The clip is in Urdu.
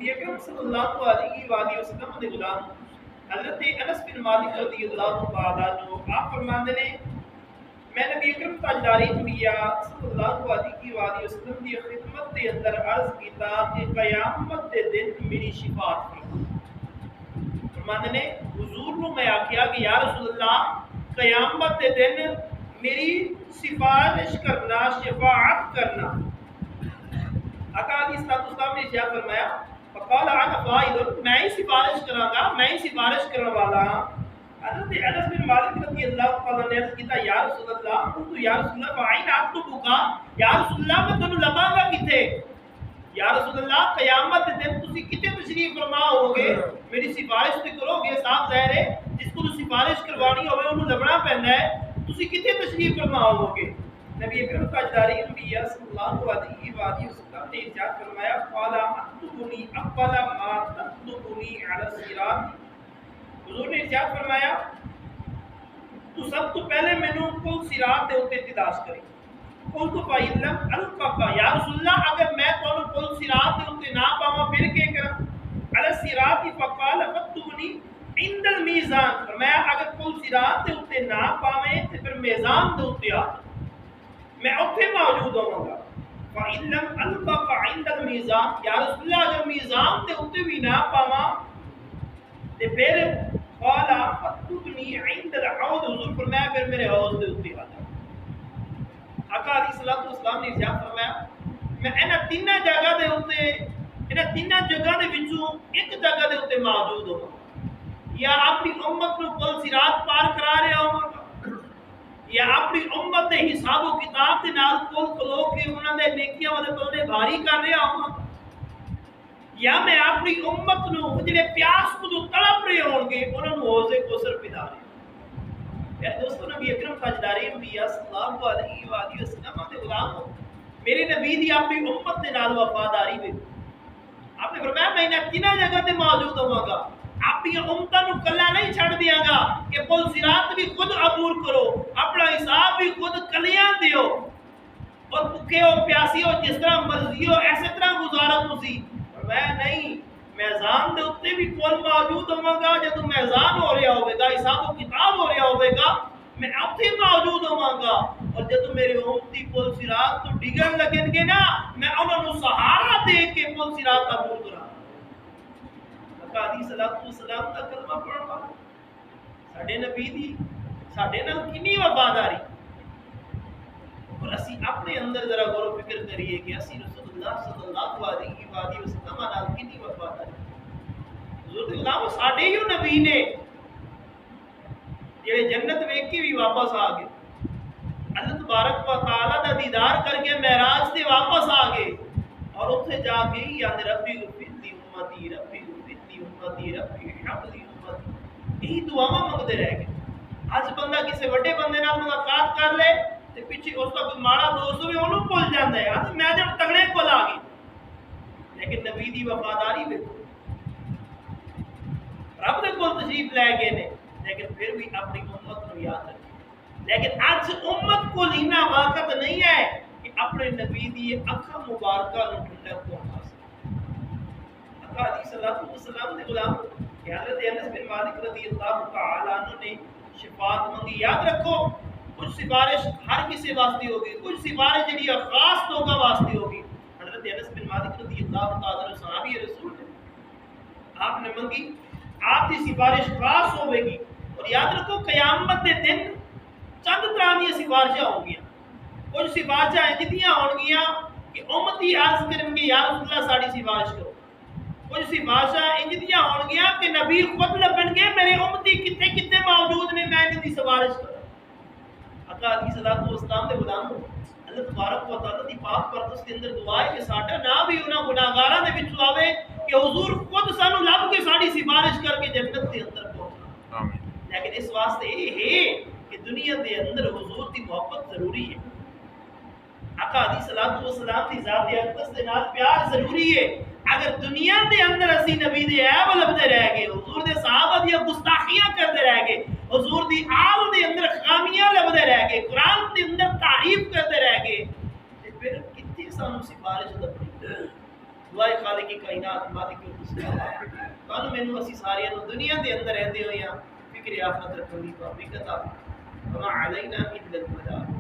نبی اکرم صلی اللہ علیہ وآلہ وسلم نے غلام حضرت انس بن مالک رضی اللہ تعالیٰ عنہ آپ فرماندے نے میں نبی اکرم تاجدار انبیاء صلی اللہ علیہ وآلہ وسلم دی خدمت دے اندر عرض کیتا کہ قیامت دے دن میری شفاعت فرما فرماندے نے حضور نو میں آکھیا کہ یا رسول اللہ قیامت دے دن میری سفارش کرنا شفاعت کرنا آقا علیہ السلام نے کیا فرمایا فقال انا فاعل میں ہی سفارش کراں گا میں ہی سفارش کرنے والا ہاں حضرت انس بن مالک رضی اللہ تعالیٰ نے عرض کیتا یا رسول اللہ تو یا رسول اللہ فاعل اطلبک یا رسول اللہ میں تانوں لباں گا کتے یا رسول اللہ قیامت دن تسی کتے تشریف فرما ہوگے میری سفارش تے کرو گے صاحب ظاہر ہے جس کو سفارش کروانی ہوے اونوں لبنا پیندا ہے تسی کتے تشریف فرما ہوگے نبی اکرم تاجدار انبیاء صلی اللہ علیہ وآلہ وسلم نے ارشاد فرمایا قال اطلبنی اول ما تطلبنی علی الصراط حضور نے ارشاد فرمایا تو سب تو پہلے مینوں پل صراط دے اوتے تلاش کرے قل تو فإلم القا یا رسول اللہ اگر میں تانوں پل صراط دے اوتے نہ پاواں پھر کی کراں علی الصراط فقال فتبنی عند المیزان فرمایا اگر پل صراط دے اوتے نہ پاویں تے پھر میزان دے اوتے آ میں اوتھے موجود ہوں گا فَإِن لَمْ أَلْبَقَ عِنْدَ الْمِيزَانِ یا رسول اللہ اگر میزان تے اوتے بھی نہ پاواں تے پھر قال فَتُبْنِي عِنْدَ الْحَوْضِ حضور فرمایا پھر میرے حوض دے اوتے آ جا آقا علیہ الصلوۃ والسلام نے ارشاد فرمایا میں انہاں تیناں جگہ دے اوتے انہاں تیناں جگہ دے وچوں ایک جگہ دے اوتے موجود ہوں یا اپنی امت نو پل صراط پار کرا رہا ہوں یا اپنی امت دے حساب و کتاب دے نال کول کھلو کے انہاں دے نیکیاں والے پلڑے بھاری کر رہا ہوں یا میں اپنی امت نو جڑے پیاس کو تڑپ رہے ہون گے انہاں نو حوض کوثر پلا رہے ہیں دوستو نبی اکرم تاجدار انبیاء صلی اللہ علیہ وآلہ وسلم دے غلام میرے نبی دی اپنی امت دے نال وفاداری وے آپ نے فرمایا میں انہاں تیناں جگہ تے موجود ہوں گا اپنی امتاں نو کلا نہیں چھڑ دیاں گا کہ پل صراط بھی خود عبور کرو اپنا حساب بھی خود کلیاں دیو اور بھوکے ہو پیاسی ہو جس طرح مرضی ہو ایسے طرح گزارا تسی میں نہیں میزان دے اوتے بھی کول موجود ہوں گا جدوں میزان ہو رہا ہوے گا حساب و کتاب ہو رہا ہوے گا میں اوتھے موجود ہوں گا اور جدوں میرے امتی پل صراط تو ڈگن لگن گے نا میں انہاں نو سہارا دے کے پل صراط عبور کراں علیہ السلام دا کلمہ پڑھن والا ساڈے نبی دی ساڈے نال کتنی وفاداری اور اسی اپنے اندر ذرا غور و فکر کریے کہ اسی رسول اللہ صلی اللہ علیہ وآلہ وسلم نال کتنی وفاداری حضور دے غلام ساڈے ہی نبی نے جڑے جنت ویکھ کے بھی واپس آ گئے اللہ تبارک و تعالی دا دیدار کر کے معراج سے واپس آ گئے اور اوتھے جا کے یا ربی غفر لی امتی ربی امتی ربی حبلی امتی یہی دعاواں منگتے رہ گئے اج بندہ کسی وڈے بندے نال ملاقات کر لے تے پیچھے اس کا کوئی ماڑا دوست ہوے اونوں بھول جاندا ہے اج میں جب تگڑے کول آ گئی لیکن نبی دی وفاداری ویکھو رب دے کول تشریف لے گئے نے لیکن پھر بھی اپنی امت نو یاد رکھے لیکن اج امت کو لینا وقت نہیں ہے کہ اپنے نبی دی اکھاں مبارکہ نو ٹھنڈک پہنچا علیہ الصلوۃ والسلام نے غلام حضرت انس بن مالک رضی اللہ تعالی عنہ نے شفاعت مانگی یاد رکھو کچھ سفارش ہر کسی واسطے ہوگی کچھ سفارش جڑی خاص لوگوں واسطے ہوگی حضرت انس بن مالک رضی اللہ تعالی عنہ صحابی رسول نے آپ نے مانگی آپ کی سفارش خاص ہوے گی اور یاد رکھو قیامت دے دن چند طرح دی سفارشاں ہوں گی کچھ سفارشاں ایجدیاں ہون گیاں کہ امتی عرض کرن گے یا رسول اللہ ساڈی سفارش کرو کچھ سفارشاں انجدیاں ہون گیا کہ نبی خود لبن گے میرے امتی کتے کتے موجود نے میں ان کی سفارش کروں آقا علیہ الصلوۃ والسلام دے غلام اللہ تبارک و تعالی دی پاک پرتس کے اندر دعا ہے کہ ساڈا نام بھی انہاں گناہگاراں دے وچوں آوے کہ حضور خود سانو لب کے ساڈی سفارش کر کے جنت دے اندر پہنچا آمین لیکن اس واسطے یہ ہے کہ دنیا دے اندر حضور دی محبت ضروری ہے آقا علیہ الصلوۃ والسلام دی ذات اقدس دے نال پیار ضروری ہے اگر دنیا دے اندر اسی نبی دے عیب لبدے رہ گئے حضور دے صحابہ دی گستاخیاں کرتے رہ گئے حضور دی آل دے اندر خامیاں لبدے رہ گئے قرآن دے اندر تعریف کرتے رہ گئے تے پھر کتنی سانو سفارش لبنی ਵਾਹਿ ਖਾਲਿਕ ਕਾਇਨਾਤ ਮਾਲਿਕ ਮੁਸਤਫਾ ਤੁਹਾਨੂੰ ਮੈਨੂੰ ਅਸੀਂ ਸਾਰਿਆਂ ਨੂੰ ਦੁਨੀਆ ਦੇ ਅੰਦਰ ਰਹਿੰਦੇ ਹੋਏ ਆ ਫਿਕਰ ਆਖਰਤ ਰੱਖਣ ਦੀ ਤੌਫੀਕ ਅਤਾ ਫਰਮਾ ਅਲੈਨਾ ਇਲਲ ਬਲਾਗ